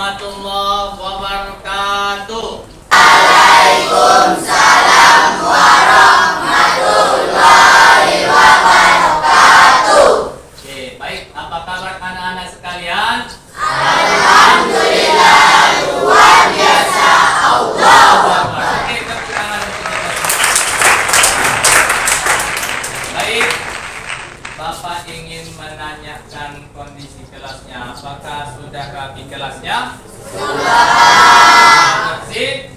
warahmatullahi wabarakatuh. Waalaikumsalam warahmatullahi wabarakatuh. Oke, baik. Apa kabar anak-anak sekalian? Alhamdulillah, luar biasa. Allahu Akbar. Oke, tepuk tangan untuk kita. Baik. Bapak ingin menanyakan kondisi kelasnya. Apakah sudah rapi kelasnya? Sudah. Bersih?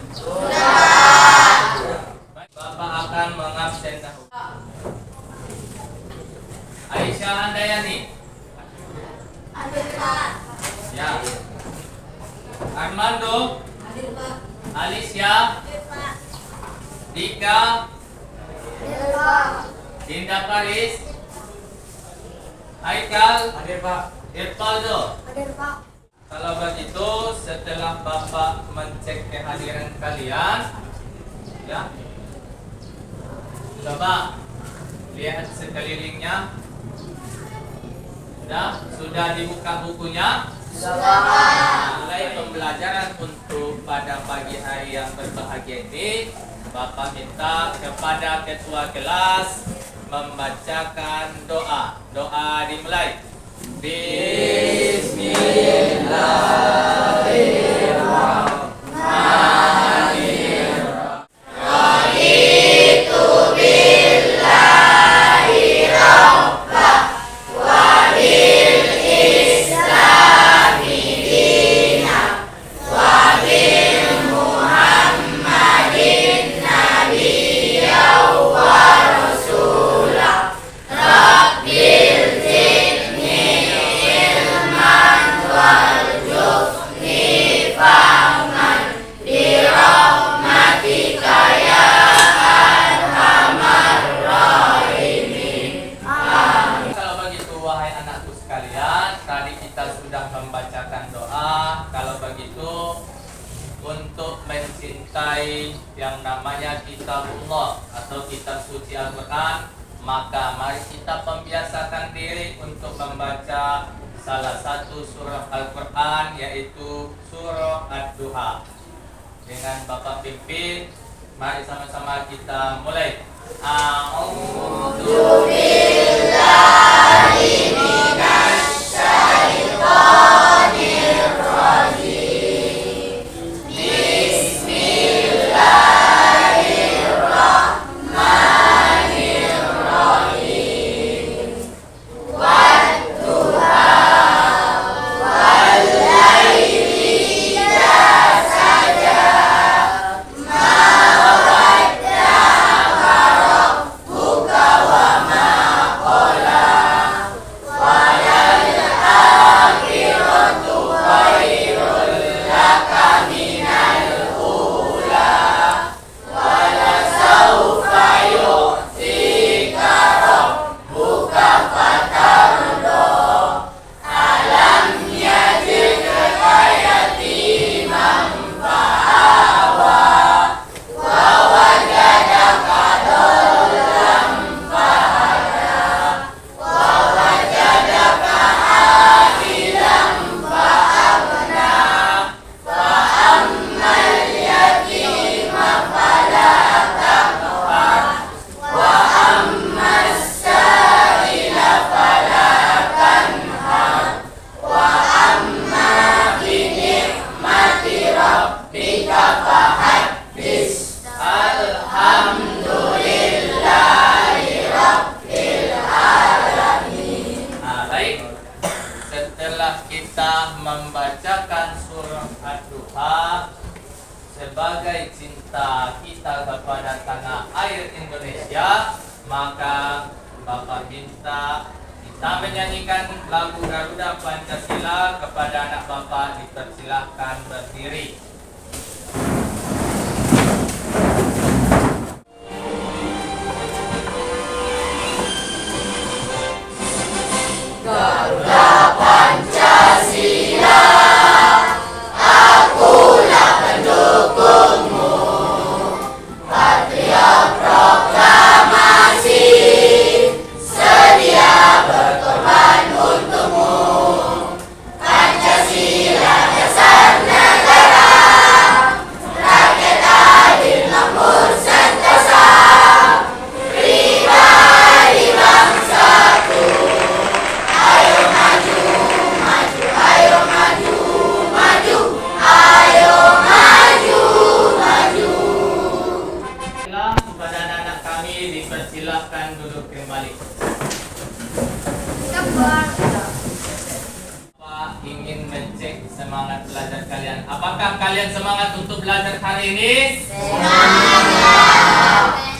Bapak akan mengabsen dahulu. Aisyah Handayani. Hadir Pak. Ya. Armando. Hadir Pak. Alicia. Hadir Pak. Dika. Hadir Pak. Dinda Paris. Haikal. Hadir Pak. Irfaldo. Hadir Pak. Kalau begitu, setelah Bapak mencek kehadiran kalian, ya, coba lihat sekelilingnya. Sudah dibuka bukunya? Sudah. Mulai pembelajaran untuk pada pagi hari yang berbahagia ini, Bapak minta kepada ketua kelas membacakan doa. Doa dimulai. Bismillahirrahmanirrahim. Raditu billahi rabbah wa bil islami dinah wa bil muhammadin nabiyya wa rasulah rabbil zidni ilman warzuqni fahman birahmatika ya arhamar rahimin. Kalau begitu wahai anakku sekalian, tadi kita sudah membacakan doa. Kalau begitu, untuk mencintai yang namanya kitabullah atau kitab suci Al-Quran, maka mari kita membiasakan diri untuk membaca salah satu surah Al-Quran, yaitu surah Ad-Duha. Dengan Bapak pimpin, mari sama-sama kita mulai. A'udzu Billahi minasy syaithanir rajim. Bismillahirrahmanirrahim. Wadduha wal laili idza saja ma wadda'aka rabbuka wa ma qala walal akhiratu khairul laka minal ula wala sawfa yu'tika rabbuka fatarda alam yajidka yatiman fa'awa wa wajadaka dhallan fahada wa wajadaka a'ilan fa'agna fa ammal yatima fala taqhar wa ammas sa'ila fala tanhar wa amma bi ni'mati rabbika fahaddits. Alhamdulillahi rabbil alamin. Nah, baik. Setelah kita membacakan surah Ad-Duha sebagai cinta kita kepada tanah air Indonesia, maka Bapak minta kita menyanyikan lagu Garuda Pancasila. Kepada anak Bapak dipersilahkan berdiri. Garuda Pancasila, akulah pendukungmu. Patria proklamasi, sedia berkorban untukmu. Pancasila dasar Apakah kalian semangat untuk belajar hari ini?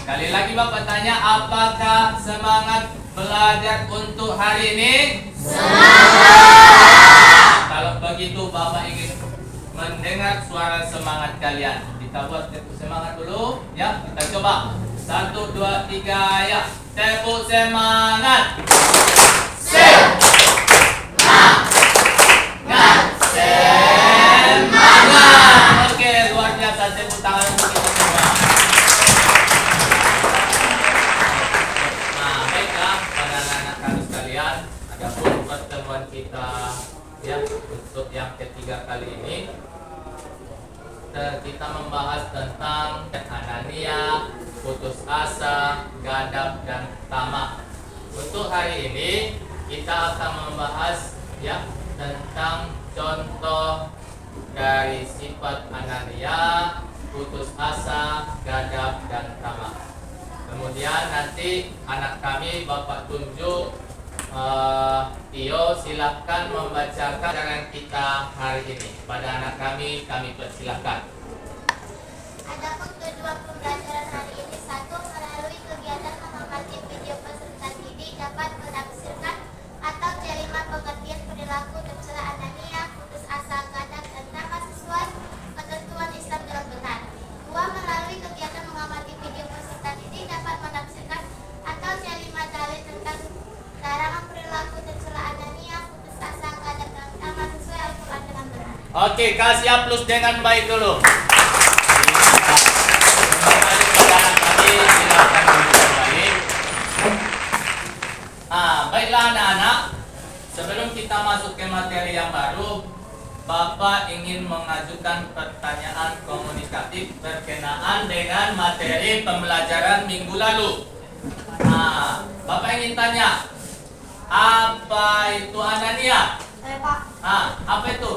Sekali lagi Bapak tanya, apakah semangat belajar untuk hari ini? Kalau begitu Bapak ingin mendengar suara semangat kalian. Kita buat tepuk semangat dulu, ya. Kita coba. 1, 2, 3, ya. Tepuk semangat. Semangat. Oke, luar biasa. Tepuk tangan untuk kita semua. Nah, baiklah para anak-anak kami sekalian, adapun pertemuan kita ya untuk yang ketiga kali ini kita membahas tentang Anania, putus asa, gadap dan tamak. Untuk hari ini kita akan membahas ya tentang contoh dari sifat Anania, putus asa, gadap dan tamak. Kemudian nanti anak kami Bapak tunjuk Tio, silakan membacakan pelajaran kita hari ini. Pada anak kami persilahkan. Adapun kedua pembelajaran hari ini, 1. Melalui kegiatan mengamati video peserta didik dapat menafsirkan atau terima pengertian perilaku tercela Anania, putus asa, gadap dan tamak sesuai ketentuan Islam dengan benar. 2. Melalui kegiatan mengamati video peserta didik dapat menafsirkan atau terima dalil tentang larangan perilaku tercela Anania, putus asa, gadap dan tamak sesuai Al-Quran dengan benar. Oke, kasih aplaus dengan baik dulu. Kembali pada anak kami, silakan duduk baik. Baiklah anak-anak, sebelum kita masuk ke materi yang baru, Bapak ingin mengajukan pertanyaan komunikatif berkenaan dengan materi pembelajaran minggu lalu. Bapak ingin tanya, apa itu Anania? Pak, Apa itu?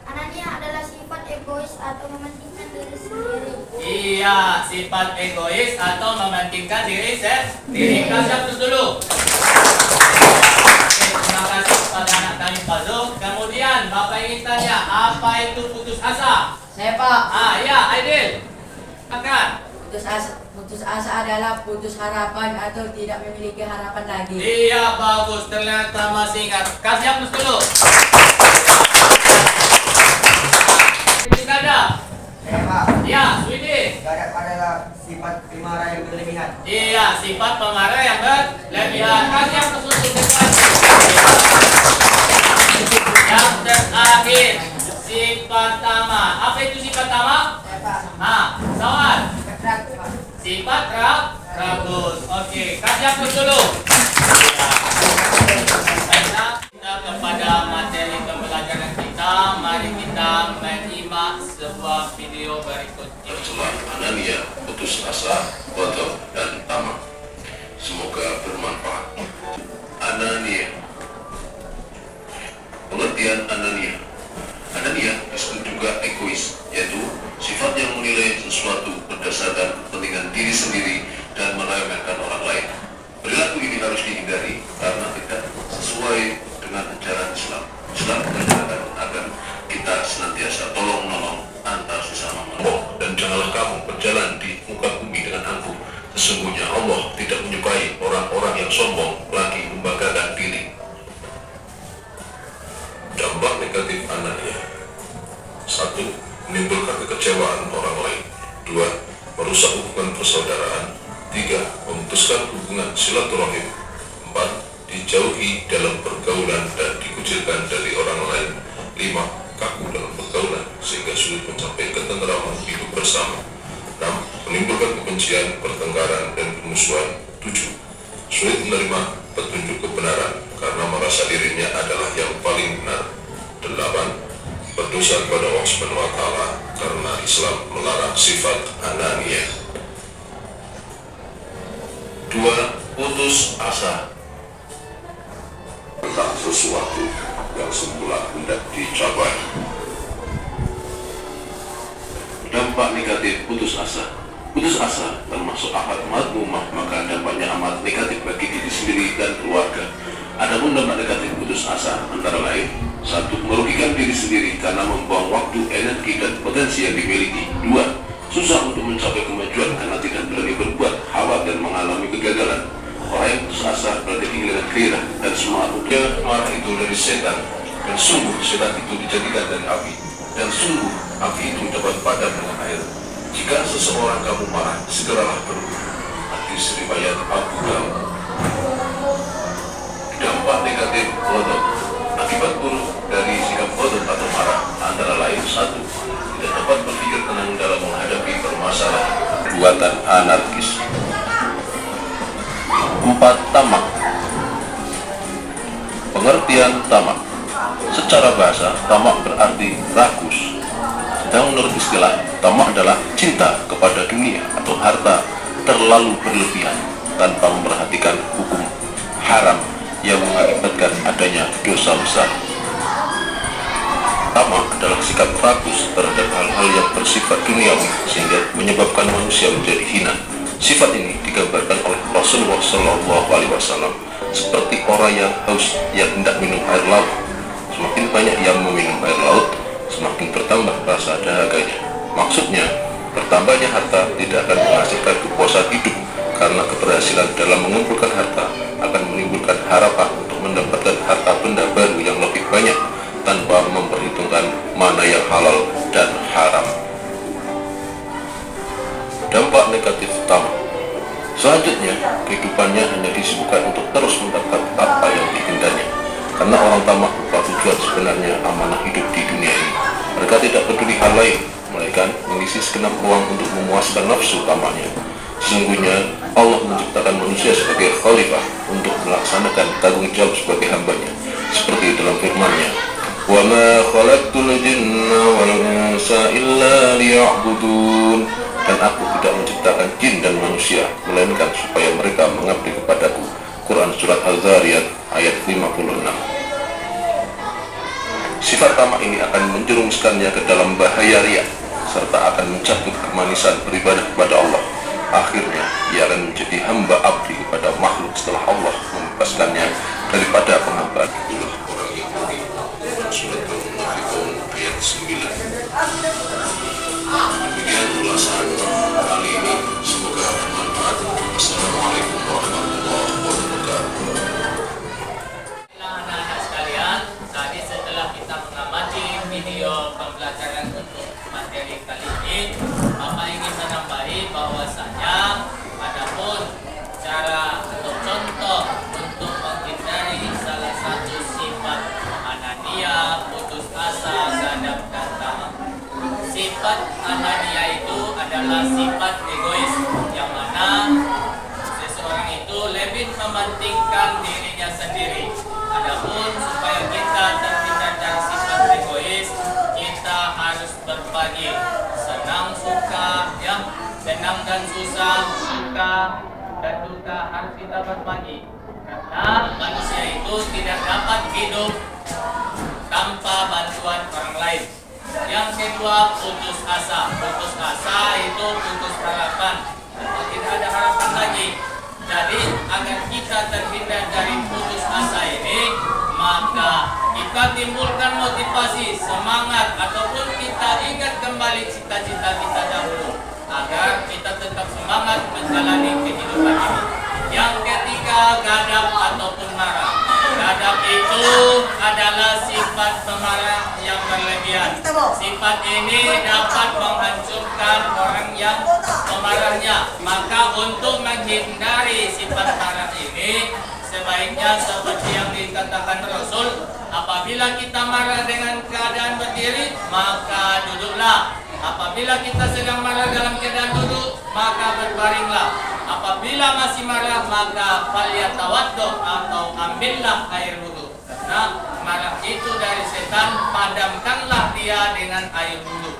Anania adalah sifat egois atau mementingkan diri sendiri. Iya, sifat egois atau mementingkan diri sendiri. Kasih aplaus dulu. Oke, terima kasih kepada anak kami Fazul. Kemudian Bapak ingin tanya, apa itu putus asa? Saya Pak. Ya, Aidil. Akan. Putus asa adalah putus harapan atau tidak memiliki harapan lagi. Iya, bagus. Ternyata masih ingat. Kasih aplaus dulu. Ada. Saya Pak, Ya, Swidi. gadap adalah sifat pemarah yang berlebihan. Iya, sifat pemarah yang berlebihan. Kasih aplaus untuk sifat. Yang terakhir, sifat tamak. Apa itu sifat tamak? Saya Pak. Soal. Ragu, Pak. Sifat ragus. Oke, kasih aplaus dulu. Baiklah, kita kepada materi pembelajaran kita. Mari kita menyimak sebuah video berikut ini. Tercela Anania, putus asa, kotor dan tamak. Semoga bermanfaat. Anania. Pengertian Anania. Anania disebut juga egois, yaitu sifat yang menilai sesuatu berdasarkan kepentingan diri sendiri dan meremehkan orang lain. Perilaku ini harus dihindari karena tidak sesuai dengan ajaran Islam. Islam mengajarkan agar kita senantiasa tolong-menolong antar sesama manusia. Dan janganlah kamu berjalan di muka bumi dengan angkuh. Sesungguhnya Allah tidak menyukai orang-orang yang sombong lagi membanggakan diri. Dampak negatif Anania. 1. Menimbulkan kekecewaan orang lain. 2. Merusak hubungan persaudaraan. 3. Memutuskan hubungan silaturahim. 4. Dijauhi dalam pergaulan dan dikucilkan dari orang lain. 5. Kaku dalam pergaulan sehingga sulit mencapai ketenteraman hidup bersama. 6. Menimbulkan kebencian, pertengkaran, dan permusuhan. 7. Sulit menerima petunjuk kebenaran karena merasa dirinya adalah yang paling benar. 8. Berdosa kepada Allah Subhanahu wa Ta'ala karena Islam melarang sifat Anania. 2. Putus asa tentang sesuatu yang semula hendak dicapai. Dampak negatif putus asa. Putus asa termasuk akhlak madmumah, maka dampaknya amat negatif bagi diri sendiri dan keluarga. Adapun dampak negatif putus asa antara lain: 1. Merugikan diri sendiri karena membuang waktu, energi, dan potensi yang dimiliki. 2. Susah untuk mencapai kemajuan karena tidak berani berbuat, khawatir mengalami kegagalan. Orang yang putus asa berarti kehilangan gairah dan semangat. Marah itu dari setan, dan sungguh setan itu dijadikan dari api, dan sungguh api itu dapat padam dengan air. Jika seseorang kamu marah, segeralah berhenti. Hadis riwayat Abu Daud. Dampak negatif ghadab. Akibat buruk dari sikap ghadab atau marah antara lain: 1. Tidak dapat berpikir tenang dalam menghadapi permasalahan. Perbuatan anarkis. 4. Tamak. Pengertian tamak. Secara bahasa, tamak berarti rakus. Sedang menurut istilah, tamak adalah cinta kepada dunia atau harta terlalu berlebihan tanpa memperhatikan hukum haram yang mengakibatkan adanya dosa besar. Tamak adalah sikap rakus terhadap hal-hal yang bersifat duniawi sehingga menyebabkan manusia menjadi hina. Sifat ini digambarkan oleh Rasulullah SAW seperti orang yang haus yang hendak minum air laut. Semakin banyak yang meminum air laut, semakin bertambah rasa dahaganya. Maksudnya, bertambahnya harta tidak akan menghasilkan kepuasan hidup, karena keberhasilan dalam mengumpulkan harta akan menimbulkan harapan untuk mendapatkan harta benda baru yang lebih banyak tanpa memperhitungkan mana yang halal dan haram. Dampak negatif tamak. Selanjutnya, kehidupannya hanya disibukkan untuk terus mendapat apa yang diinginkannya. Karena orang tamak lupa tujuan sebenarnya amanah hidup di dunia ini. Mereka tidak peduli hal lain, melainkan mengisi segenap ruang untuk memuaskan nafsu tamaknya. Sesungguhnya Allah menciptakan manusia sebagai khalifah untuk melaksanakan tanggung jawab sebagai hambanya, seperti dalam firman-Nya, "Wa ma khalaqtul jinna wal insa illa liya'budun." Dan aku tidak menciptakan jin dan manusia melainkan supaya mereka mengabdi kepadaku. Quran Surat Al-Zariyat ayat 56. Sifat tamak ini akan menjerumuskannya ke dalam bahaya riya, serta akan mencabut kemanisan beribadah kepada Allah. Akhirnya, ia akan menjadi hamba abdi kepada makhluk setelah Allah membebaskannya daripada penghambaan. Itulah orang yang rugi. Surat Al-Munafiqun ayat 9. Demikian ulasan kali ini, semoga bermanfaat. Assalamualaikum warahmatullahi wabarakatuh. Anak-anak sekalian, tadi setelah kita mengamati video pembelajaran untuk materi kali ini, Bapak ingin menambahi bahwasanya adapun cara atau contoh untuk menghindari salah satu sifat anania, putus asa, ghadab, dan tamak. Sifat anania itu adalah sifat egois, yang mana seseorang itu lebih mementingkan dirinya sendiri. Adapun supaya kita terhindar dari sifat egois, kita harus berbagi. Senang suka, ya, senang dan susah, suka dan duka harus kita berbagi. Karena manusia itu tidak dapat hidup tanpa bantuan orang lain. Yang kedua, putus asa. Putus asa itu putus harapan, atau tidak ada harapan lagi. Jadi agar kita terhindar dari putus asa ini, maka kita timbulkan motivasi, semangat, ataupun kita ingat kembali cita-cita kita dahulu, agar kita tetap semangat menjalani kehidupan ini. Yang ketiga, ghadab ataupun marah. Ghadab itu adalah sifat pemarah yang berlebihan. Sifat ini dapat menghancurkan orang yang pemarahnya. Maka untuk menghindari sifat marah ini, sebaiknya seperti yang dikatakan Rasul, apabila kita marah dengan keadaan berdiri, maka duduklah. Apabila kita sedang marah dalam keadaan duduk, maka berbaringlah. Apabila masih marah, maka falyatawaddo, atau ambillah air wudu. Karena marah itu dari setan, padamkanlah dia dengan air wudu.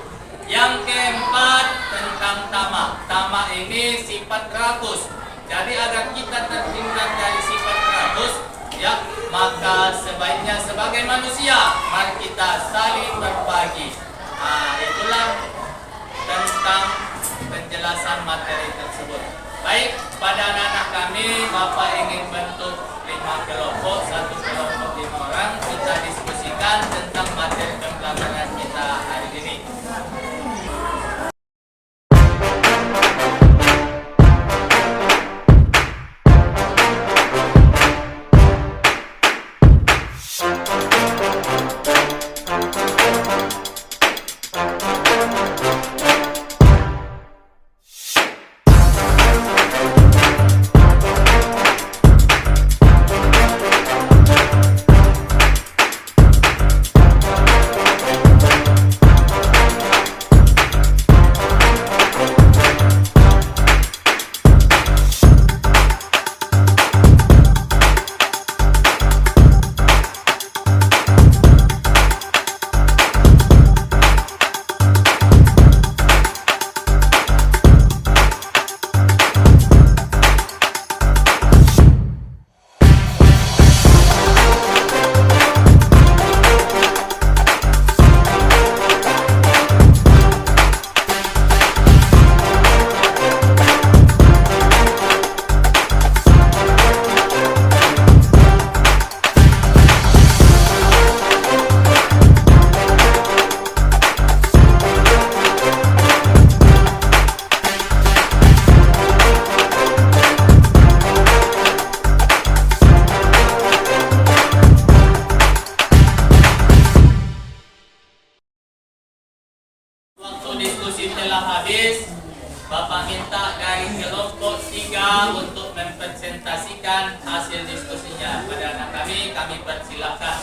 Yang keempat, tentang tamak. Tamak ini sifat rakus. Jadi agar kita terhindar dari sifat rakus, ya, maka sebaiknya sebagai manusia, mari kita saling berbagi. Nah, itulah tentang penjelasan materi tersebut. Baik, pada anak-anak kami, Bapak ingin bentuk 5 kelompok, satu kelompok 5 orang. Kita diskusikan tentang materi pembelajaran kita hari ini. Diskusi telah habis. Bapak minta dari kelompok 3 untuk mempresentasikan hasil diskusinya pada anak kami persilakan.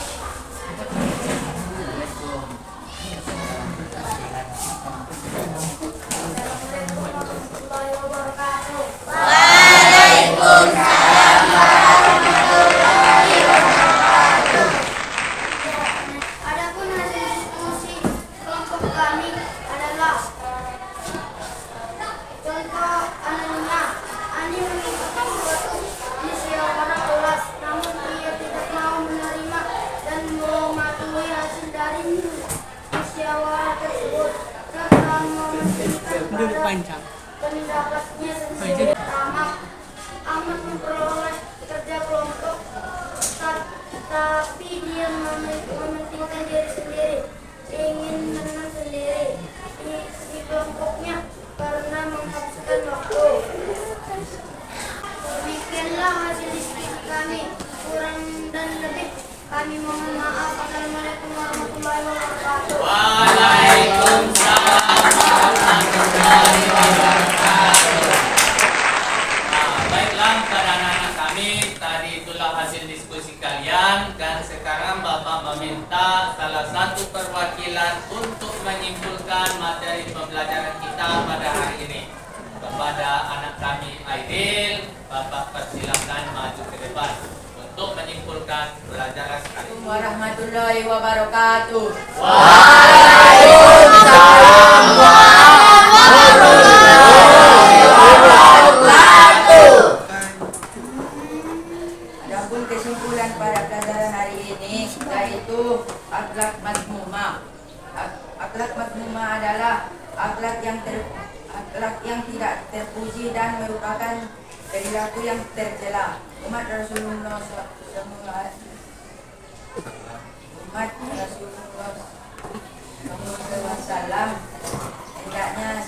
Waalaikumsalam warahmatullahi wabarakatuh. Adapun hasil diskusi kelompok kami adalah contoh anaknya. Ani mengikuti suatu musyawarah kelas, namun ia tidak mau menerima dan mematuhi hasil dari musyawarah tersebut serta mementingkan pada pendapatnya sendiri. Pertama, Ahmad memperoleh kerja kelompok, tapi dia mementingkan diri sendiri, ingin menang sendiri di kelompoknya karena menghabiskan waktu. Demikianlah hasil diskusi kami, kurang dan lebih kami mohon maaf. Assalamualaikum warahmatullahi wabarakatuh. Waalaikumsalam warahmatullahi wabarakatuh. Baiklah pada anak-anak kami, tadi itulah hasil diskusi kalian, dan sekarang Bapak meminta salah satu perwakilan untuk menyimpulkan materi pembelajaran kita pada hari ini. Kepada anak kami Aidil, Bapak persilakan maju ke depan untuk menyimpulkan pelajaran kali ini. Warahmatullahi wabarakatuh. Waalaikumsalam warahmatullahi wabarakatuh. Adapun kesimpulan pada pelajaran hari ini yaitu akhlak mazmumah. Akhlak mazmumah adalah akhlak yang tidak terpuji dan merupakan perilaku yang tercela. Umat Rasulullah SAW hendaknya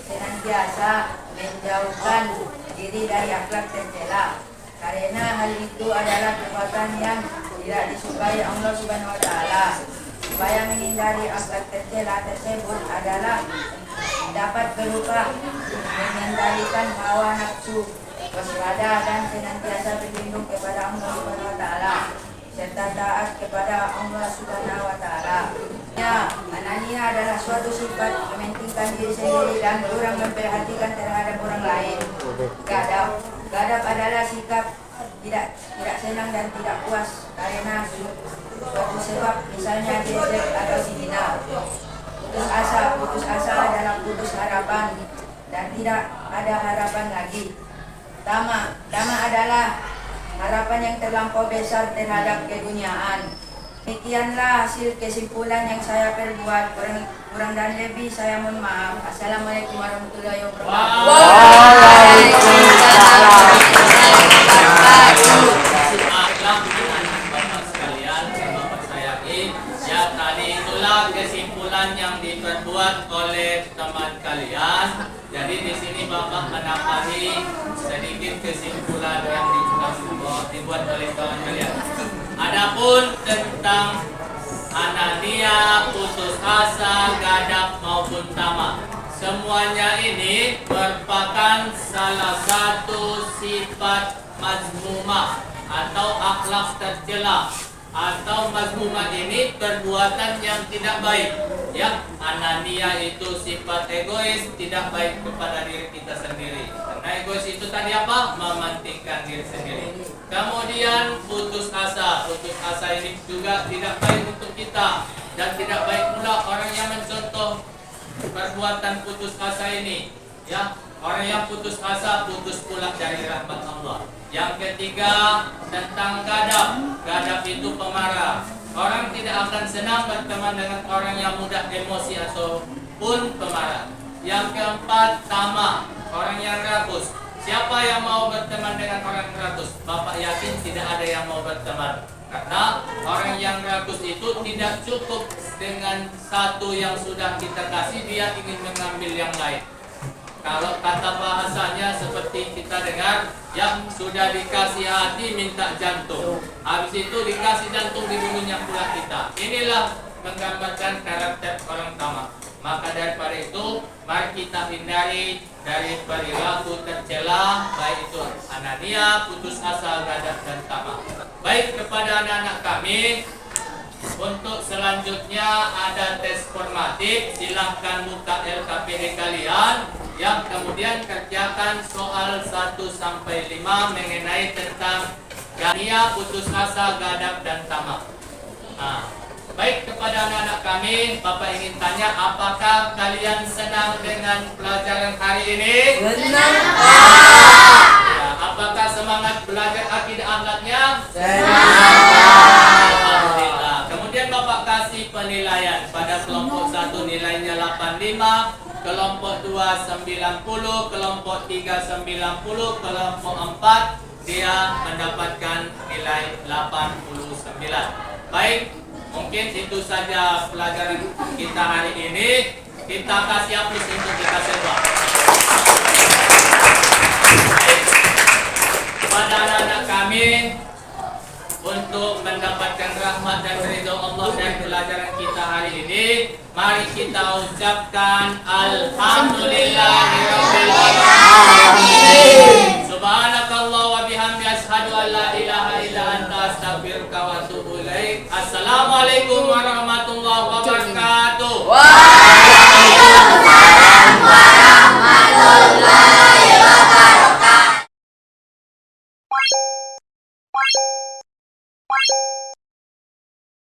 senantiasa menjauhkan diri dari akhlak tercela, karena hal itu adalah perbuatan yang tidak disukai Allah Subhanahu wa Ta'ala. Supaya menghindari akhlak tercela tersebut adalah dapat berupa mengendalikan hawa nafsu, waspada dan senantiasa berlindung kepada Allah Subhanahu wa Ta'ala serta taat kepada Allah Subhanahu wa Ta'ala. Ya, anania adalah suatu sifat mementingkan diri sendiri dan kurang memperhatikan terhadap orang lain. Gadap adalah sikap tidak senang dan tidak puas karena suatu sebab, misalnya jelek atau dihina. Putus asa adalah putus harapan dan tidak ada harapan lagi. Tama adalah harapan yang terlampau besar terhadap keduniaan. Demikianlah hasil kesimpulan yang saya perbuat. Kurang dan lebih saya mohon maaf. Assalamualaikum warahmatullahi wabarakatuh. Waalaikumsalam warahmatullahi wabarakatuh. dibuat oleh teman kalian. Jadi di sini Bapak menambahi sedikit kesimpulan yang dibuat oleh teman kalian. Adapun tentang Anania, putus asa, gadap maupun tamak, semuanya ini merupakan salah satu sifat mazmumah atau akhlak tercela. Atau mazmumah ini perbuatan yang tidak baik. Ya, Anania itu sifat egois, tidak baik kepada diri kita sendiri. Karena egois itu tadi apa? Mementingkan diri sendiri. Kemudian putus asa ini juga tidak baik untuk kita, dan tidak baik pula orang yang mencontoh perbuatan putus asa ini. Ya, orang yang putus asa putus pula dari rahmat Allah. Yang ketiga tentang gadap. Gadap itu pemarah. Orang tidak akan senang berteman dengan orang yang mudah emosi ataupun pemarah. Yang keempat tamak. Orang yang rakus. Siapa yang mau berteman dengan orang rakus? Bapak yakin tidak ada yang mau berteman. Karena orang yang rakus itu tidak cukup dengan satu yang sudah kita kasih, dia ingin mengambil yang lain. Kalau kata bahasanya seperti kita dengar, yang sudah dikasih hati minta jantung, habis itu dikasih jantung dibunuhnya pula kita. Inilah menggambarkan karakter orang tamak. Maka daripada itu, mari kita hindari dari perilaku tercela, baik itu Anania, putus asa, gadap dan tamak. Baik, kepada anak-anak kami, untuk selanjutnya ada tes formatif. Silahkan buka LKPD kalian, yang kemudian kerjakan soal 1-5 mengenai tentang Anania, putus asa, gadap dan tamak. Baik, kepada anak-anak kami, Bapak ingin tanya, apakah kalian senang dengan pelajaran hari ini? Senang. Ya, apakah semangat belajar akidah akhlaknya? Alhamdulillah. Kemudian Bapak kasih penilaian. Pada kelompok 1 nilainya 85, kelompok 2 90, kelompok 3 90, kelompok 4 dia mendapatkan nilai 89. Baik, mungkin itu saja pelajaran kita hari ini. Kita kasih aplaus untuk kita semua. Baik, kepada anak-anak kami, untuk mendapatkan rahmat dan ridho Allah dari pelajaran kita hari ini, mari kita ucapkan Alhamdulillahirabbil alamin. Subhanakallah wa bihamdi, asyhadu an la ilaha illa anta, astaghfiruka wa atubu ilaik. Assalamualaikum warahmatullahi wabarakatuh.